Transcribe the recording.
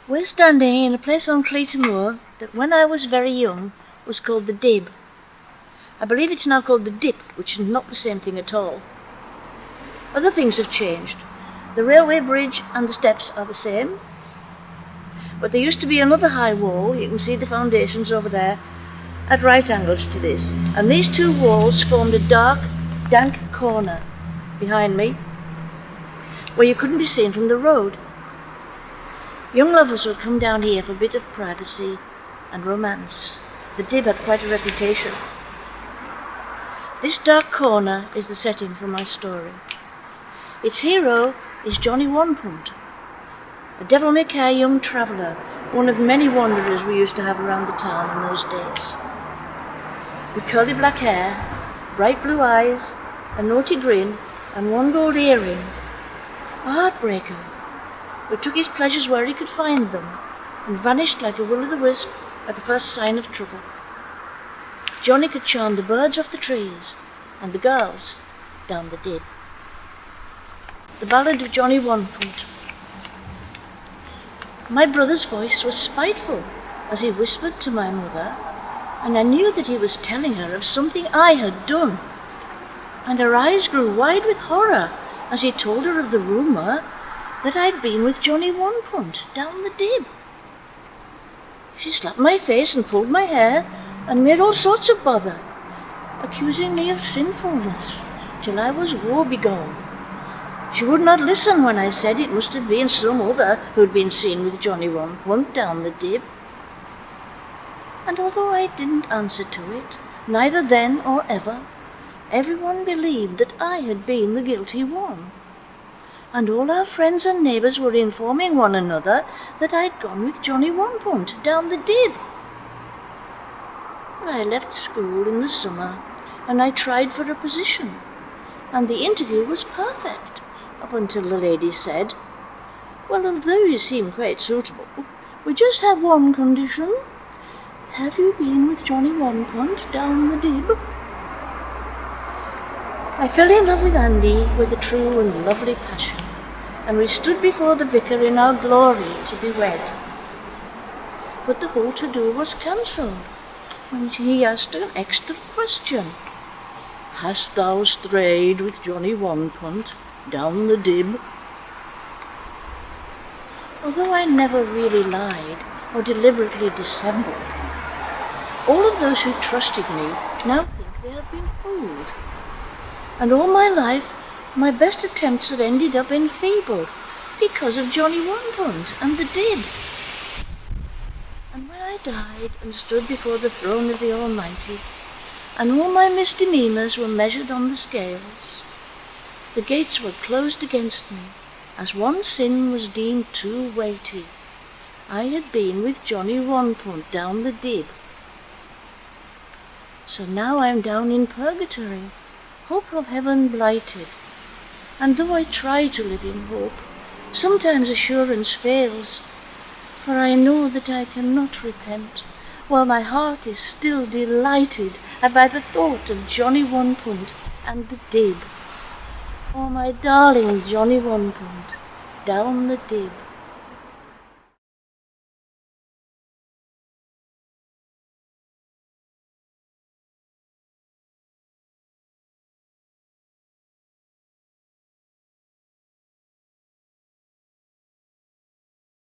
We're standing in a place on Clayton Moor that when I was very young was called the Dib. I believe it's now called the Dip, which is not the same thing at all. Other things have changed. The railway bridge and the steps are the same, but there used to be another high wall, you can see the foundations over there, at right angles to this, and these two walls formed a dark, dank corner behind me where you couldn't be seen from the road. Young lovers would come down here for a bit of privacy and romance. The Dib had quite a reputation. This dark corner is the setting for my story. Its hero is Johnny One-Punt, a devil-may-care young traveller, one of many wanderers we used to have around the town in those days. With curly black hair, bright blue eyes, a naughty grin, and one gold earring, a heartbreaker, who took his pleasures where he could find them and vanished like a will-o'-the-wisp at the first sign of trouble. Johnny could charm the birds off the trees and the girls down the Dib. The Ballad of Johnny One-Punt. My brother's voice was spiteful as he whispered to my mother, and I knew that he was telling her of something I had done. And her eyes grew wide with horror as he told her of the rumour that I'd been with Johnny One-Punt down the Dib. She slapped my face and pulled my hair and made all sorts of bother, accusing me of sinfulness, till I was woe-begone. She would not listen when I said it must have been some other who'd been seen with Johnny One-Punt down the Dib. And although I didn't answer to it, neither then or ever, everyone believed that I had been the guilty one. And all our friends and neighbours were informing one another that I'd gone with Johnny One-Punt down the Dib. But I left school in the summer, and I tried for a position, and the interview was perfect, up until the lady said, "Well, although you seem quite suitable, we just have one condition. Have you been with Johnny One-Punt down the Dib?" I fell in love with Andy with a true and lovely passion, and we stood before the vicar in our glory to be wed. But the whole to-do was cancelled when he asked an extra question. "Hast thou strayed with Johnny One-Punt down the Dib?" Although I never really lied or deliberately dissembled, all of those who trusted me now think they have been fooled. And all my life, my best attempts have ended up enfeebled because of Johnny One-Punt and the Dib. And when I died and stood before the throne of the Almighty, and all my misdemeanours were measured on the scales, the gates were closed against me, as one sin was deemed too weighty. I had been with Johnny One-Punt down the Dib. So now I'm down in purgatory, hope of heaven blighted. And though I try to live in hope, sometimes assurance fails, for I know that I cannot repent, while my heart is still delighted by the thought of Johnny One-Punt and the Dib. Oh, my darling Johnny One-Punt, down the Dib.